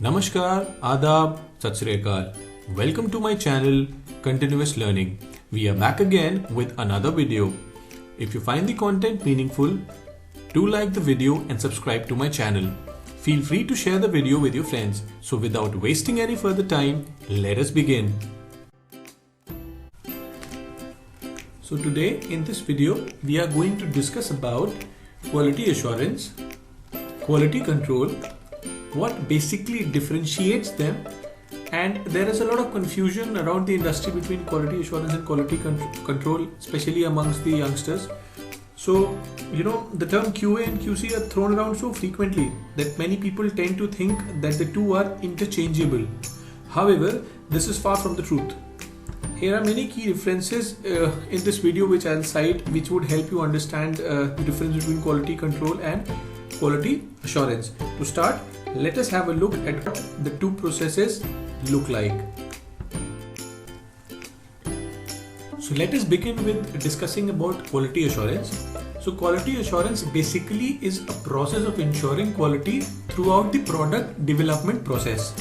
Namaskar, Adab, Sat Sri Akal. Welcome to my channel, Continuous Learning. We are back again with another video. If you find the content meaningful, do like the video and subscribe to my channel. Feel free to share the video with your friends. So without wasting any further time, let us begin. So today in this video, we are going to discuss about quality assurance, quality control, what basically differentiates them, and there is a lot of confusion around the industry between quality assurance and quality control, especially amongst the youngsters. So, the term QA and QC are thrown around so frequently that many people tend to think that the two are interchangeable. However, this is far from the truth. Here are many key references in this video which I'll cite, which would help you understand the difference between quality control and quality assurance. To start, let us have a look at what the two processes look like. So let us begin with discussing about quality assurance. So quality assurance basically is a process of ensuring quality throughout the product development process.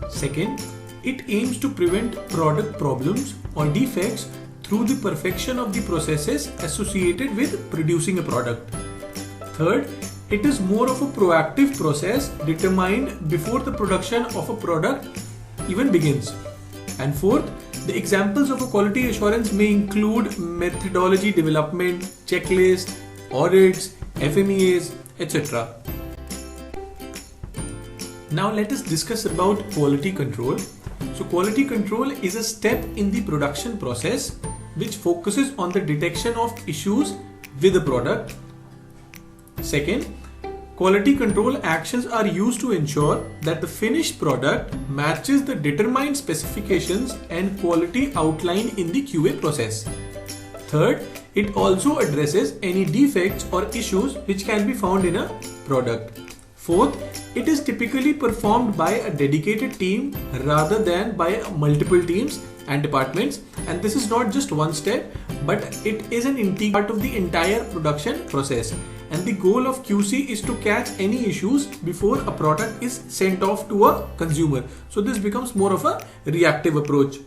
Second, it aims to prevent product problems or defects through the perfection of the processes associated with producing a product. Third, it is more of a proactive process determined before the production of a product even begins. And fourth, the examples of a quality assurance may include methodology development, checklist, audits, FMEAs, etc. Now let us discuss about quality control. So quality control is a step in the production process which focuses on the detection of issues with the product. Second, quality control actions are used to ensure that the finished product matches the determined specifications and quality outlined in the QA process. Third, it also addresses any defects or issues which can be found in a product. Fourth, it is typically performed by a dedicated team rather than by multiple teams and departments, and this is not just one step, but it is an integral part of the entire production process. And the goal of QC is to catch any issues before a product is sent off to a consumer. So this becomes more of a reactive approach.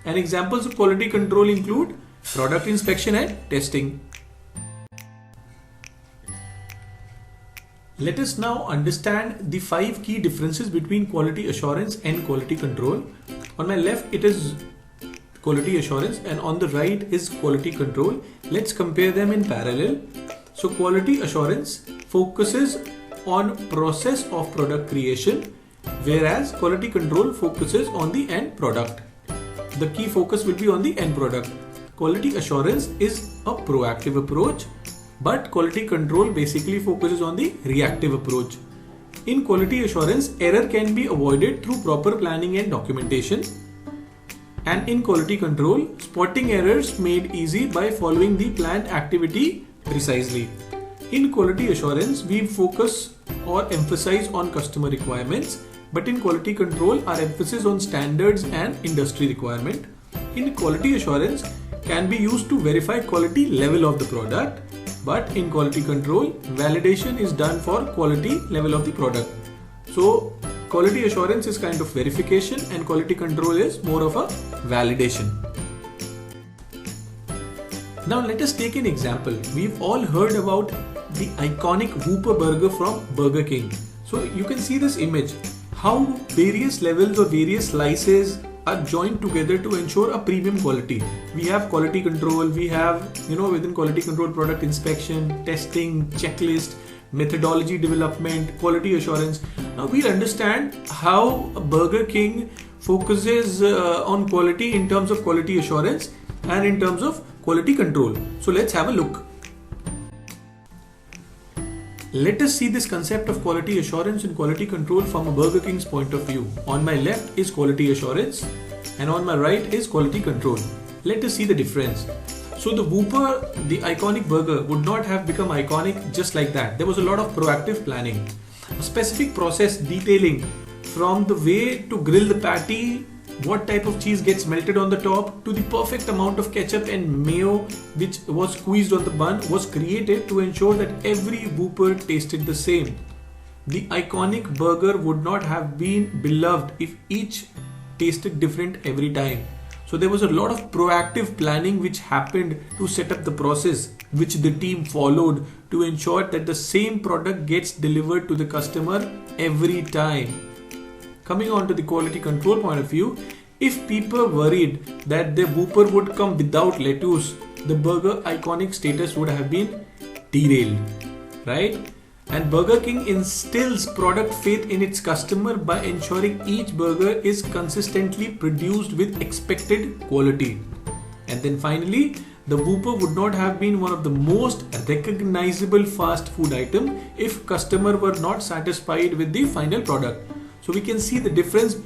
And examples of quality control include product inspection and testing. Let us now understand the 5 key differences between quality assurance and quality control. On my left it is quality assurance and on the right is quality control. Let's compare them in parallel. So quality assurance focuses on process of product creation, whereas quality control focuses on the end product. The key focus will be on the end product. Quality assurance is a proactive approach, but quality control basically focuses on the reactive approach. In quality assurance, error can be avoided through proper planning and documentation. And in quality control, spotting errors made easy by following the planned activity precisely. In quality assurance, we focus or emphasize on customer requirements, but in quality control, our emphasis on standards and industry requirement. In quality assurance, can be used to verify quality level of the product, but in quality control, validation is done for quality level of the product. So quality assurance is kind of verification and quality control is more of a validation. Now let us take an example. We've all heard about the iconic Whopper burger from Burger King. So you can see this image, how various levels or various slices are joined together to ensure a premium quality. We have quality control, we have, within quality control, product inspection, testing, checklist, methodology development, quality assurance. Now we'll understand how Burger King focuses on quality in terms of quality assurance and in terms of quality control. So let's have a look. Let us see this concept of quality assurance and quality control from a Burger King's point of view. On my left is quality assurance and on my right is quality control. Let us see the difference. So the Whopper, the iconic burger, would not have become iconic just like that. There was a lot of proactive planning, a specific process detailing from the way to grill the patty, what type of cheese gets melted on the top, to the perfect amount of ketchup and mayo which was squeezed on the bun was created to ensure that every Whopper tasted the same. The iconic burger would not have been beloved if each tasted different every time. So there was a lot of proactive planning which happened to set up the process, which the team followed to ensure that the same product gets delivered to the customer every time. Coming on to the quality control point of view, if people worried that their Whopper would come without lettuce, the burger iconic status would have been derailed, right? And Burger King instills product faith in its customer by ensuring each burger is consistently produced with expected quality. And then finally, the Whopper would not have been one of the most recognizable fast food item if customer were not satisfied with the final product. So we can see the difference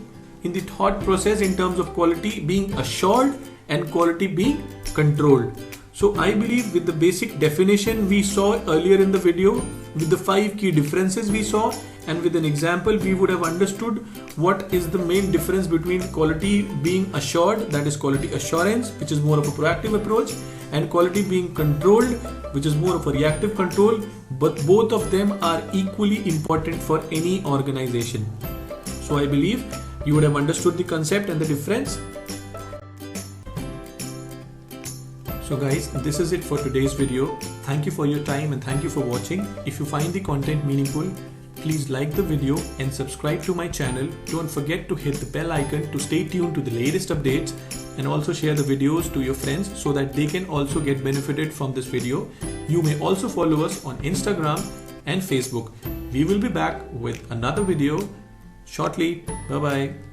in the thought process in terms of quality being assured and quality being controlled. So I believe with the basic definition we saw earlier in the video, with the 5 key differences we saw, and with an example we would have understood what is the main difference between quality being assured, that is quality assurance, which is more of a proactive approach, and quality being controlled, which is more of a reactive control, but both of them are equally important for any organization. So I believe you would have understood the concept and the difference. So guys, this is it for today's video. Thank you for your time and thank you for watching. If you find the content meaningful, please like the video and subscribe to my channel. Don't forget to hit the bell icon to stay tuned to the latest updates, and also share the videos to your friends so that they can also get benefited from this video. You may also follow us on Instagram and Facebook. We will be back with another video shortly. Bye bye.